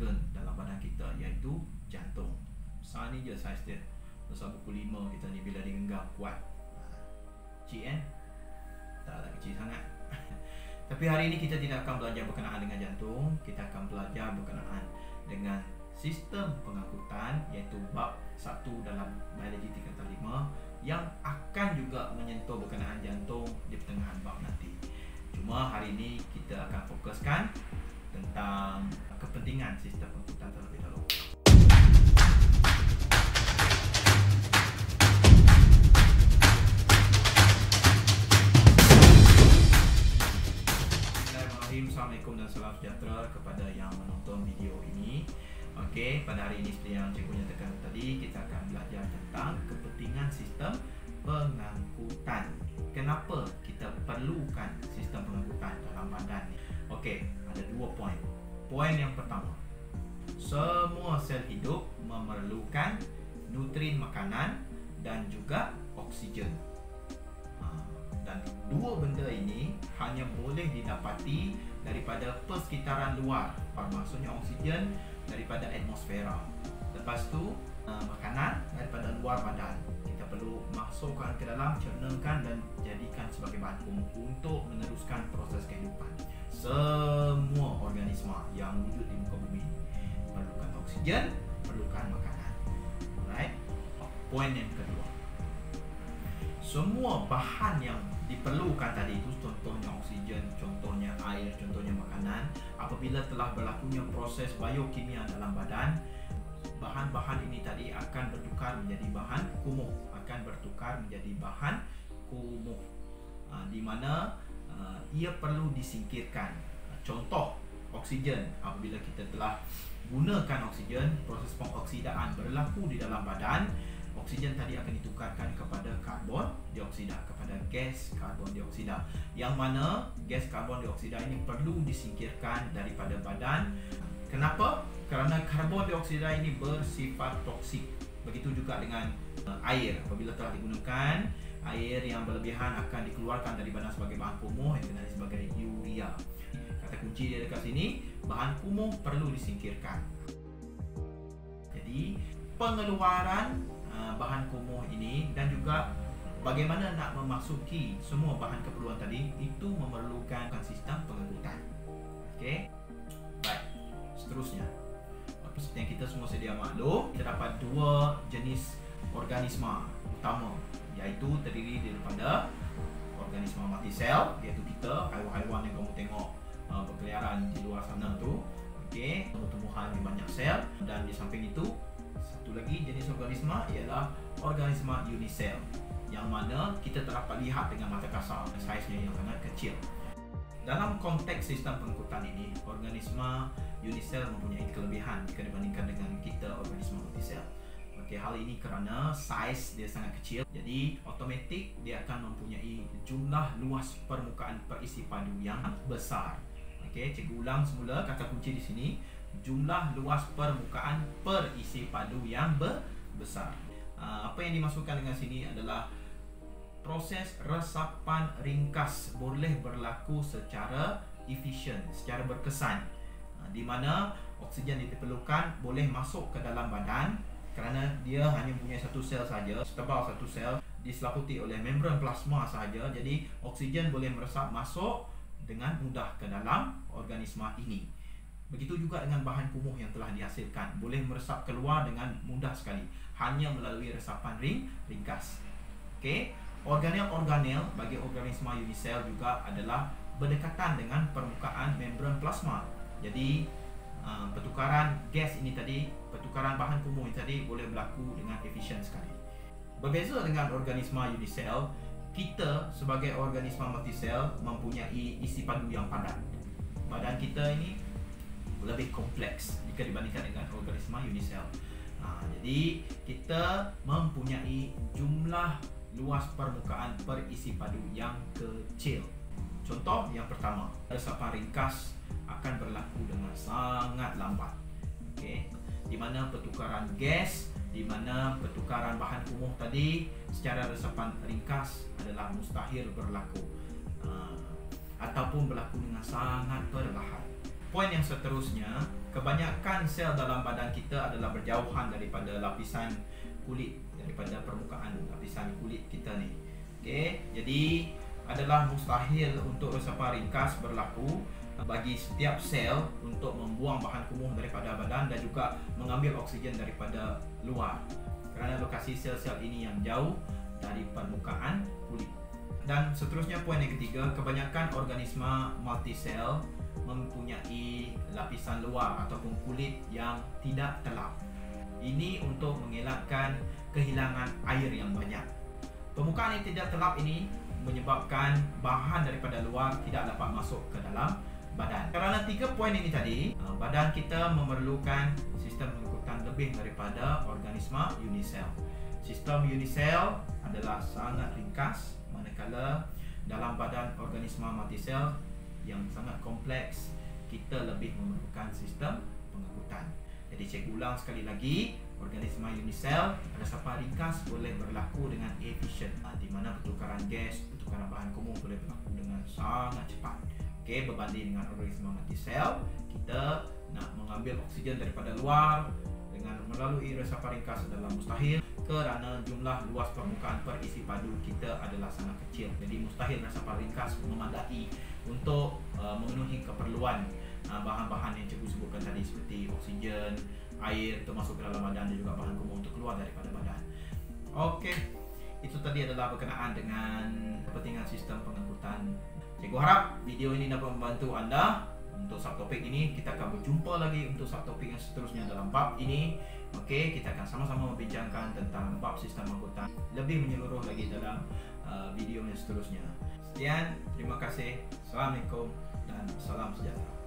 organ dalam badan kita, iaitu jantung. Besar ni je saiz dia, besar buku 5 kita ni bila digenggam kuat. Kecil kan? Taklah kecil sangat. Tapi hari ini kita tidak akan belajar berkenaan dengan jantung. Kita akan belajar berkenaan dengan sistem pengangkutan, iaitu bab 1 dalam biologi tingkatan 5 yang akan juga menyentuh berkenaan jantung di pertengahan bab nanti. Cuma hari ini kita akan fokuskan tentang kepentingan sistem pengangkutan terlebih dahulu. Assalamualaikum dan salam sejahtera kepada yang menonton video ini. Okey, pada hari ini seperti yang cikgu nyatakan tadi, kita akan belajar tentang kepentingan sistem pengangkutan. Kenapa kita perlukan sistem pengangkutan dalam badan ni? Okey, ada 2 poin. Poin yang pertama, semua sel hidup memerlukan nutrien makanan dan juga oksigen. Dan dua benda ini hanya boleh didapati daripada persekitaran luar, maksudnya oksigen daripada atmosfera. Lepas tu makanan daripada luar badan. Kita perlu masukkan ke dalam, cernakan dan jadikan sebagai bahan pokok untuk meneruskan proses kehidupan. Semua organisma yang wujud di muka bumi perlukan oksigen, perlukan makanan. Alright. Poin yang kedua, semua bahan yang diperlukan tadi itu, contohnya oksigen, contohnya air, contohnya makanan, apabila telah berlakunya proses biokimia dalam badan, bahan-bahan ini tadi akan bertukar menjadi bahan kumuh, di mana ia perlu disingkirkan. Contoh oksigen, apabila kita telah gunakan oksigen, proses pengoksidaan berlaku di dalam badan. Oksigen tadi akan ditukarkan kepada karbon dioksida, kepada gas karbon dioksida, yang mana gas karbon dioksida ini perlu disingkirkan daripada badan. Kenapa? Kerana karbon dioksida ini bersifat toksik. Begitu juga dengan air. Apabila telah digunakan, air yang berlebihan akan dikeluarkan dari badan sebagai bahan kumuh yang dikenali sebagai urea. Kata kunci dia dekat sini, bahan kumuh perlu disingkirkan. Jadi pengeluaran bahan kumuh ini dan juga bagaimana nak memasuki semua bahan keperluan tadi, itu memerlukan sistem pengangkutan. Okey. Baik. Seterusnya, seperti yang kita semua sedia maklum, kita dapat 2 jenis organisma utama, iaitu terdiri daripada organisma mati sel, iaitu kita, haiwan-haiwan yang kamu tengok berkeliaran di luar sana tu. Okey, tumbuh-tumbuhan yang banyak sel, dan di samping itu satu lagi jenis organisma ialah organisma unisel, yang mana kita dapat lihat dengan mata kasar, saiznya yang sangat kecil. Dalam konteks sistem pengangkutan ini, organisma unisel mempunyai kelebihan jika dibandingkan dengan kita organisma multisel. Okey, hal ini kerana saiz dia sangat kecil, jadi automatik dia akan mempunyai jumlah luas permukaan perisi padu yang besar. Okey, cikgu ulang semula kata kunci di sini, jumlah luas permukaan perisi padu yang besar. Apa yang dimasukkan dengan sini adalah proses resapan ringkas boleh berlaku secara efisien, secara berkesan, di mana oksigen yang diperlukan boleh masuk ke dalam badan kerana dia hanya punya satu sel saja, setebal satu sel, diseliputi oleh membran plasma sahaja. Jadi oksigen boleh meresap masuk dengan mudah ke dalam organisma ini. Begitu juga dengan bahan kumuh yang telah dihasilkan, boleh meresap keluar dengan mudah sekali, hanya melalui resapan ringkas. Okey, organel-organel bagi organisma unisel juga adalah berdekatan dengan permukaan membran plasma. Jadi pertukaran gas ini tadi, pertukaran bahan kumuh ini tadi boleh berlaku dengan efisien sekali. Berbeza dengan organisma unisel, kita sebagai organisma multisel mempunyai isi padu yang padat. Badan kita ini lebih kompleks jika dibandingkan dengan organisma unisel. Jadi kita mempunyai jumlah luas permukaan perisi padu yang kecil. Contoh yang pertama, resapan ringkas akan berlaku dengan sangat lambat. Okey, di mana pertukaran gas, di mana pertukaran bahan kumuh tadi secara resapan ringkas adalah mustahil berlaku, ataupun berlaku dengan sangat perlahan. Poin yang seterusnya, kebanyakan sel dalam badan kita adalah berjauhan daripada lapisan kulit, daripada permukaan lapisan kulit kita ni. Okey, jadi adalah mustahil untuk reservoir ringkas berlaku bagi setiap sel untuk membuang bahan kumuh daripada badan dan juga mengambil oksigen daripada luar, kerana lokasi sel-sel ini yang jauh dari permukaan kulit. Dan seterusnya, poin yang ketiga, kebanyakan organisma multisel mempunyai lapisan luar ataupun kulit yang tidak telap. Ini untuk mengelakkan kehilangan air yang banyak. Permukaan yang tidak telap ini menyebabkan bahan daripada luar tidak dapat masuk ke dalam badan. Kerana 3 poin ini tadi, badan kita memerlukan sistem pengangkutan lebih daripada organisma unisel. Sistem unisel adalah sangat ringkas, manakala dalam badan organisma multisel yang sangat kompleks, kita lebih memerlukan sistem pengangkutan. Jadi cikgu ulang sekali lagi, organisma unisel reservoir ringkas boleh berlaku dengan efisien, di mana pertukaran gas, pertukaran bahan kumuh boleh berlaku dengan sangat cepat. Okey, berbanding dengan organisma multisel, kita nak mengambil oksigen daripada luar dengan melalui reservoir ringkas adalah mustahil, kerana jumlah luas permukaan perisi padu kita adalah sangat kecil. Jadi mustahil reservoir ringkas memadai untuk memenuhi keperluan bahan-bahan yang cikgu sebutkan tadi, seperti oksigen, air untuk masuk ke dalam badan dan juga bahan kumuh untuk keluar daripada badan. Okey, itu tadi adalah berkenaan dengan kepentingan sistem pengangkutan. Cikgu harap video ini dapat membantu anda untuk subtopik ini. Kita akan berjumpa lagi untuk subtopik yang seterusnya dalam bab ini. Okey, kita akan sama-sama membincangkan tentang bab sistem pengangkutan lebih menyeluruh lagi dalam video yang seterusnya. Sekian, terima kasih. Assalamualaikum dan salam sejahtera.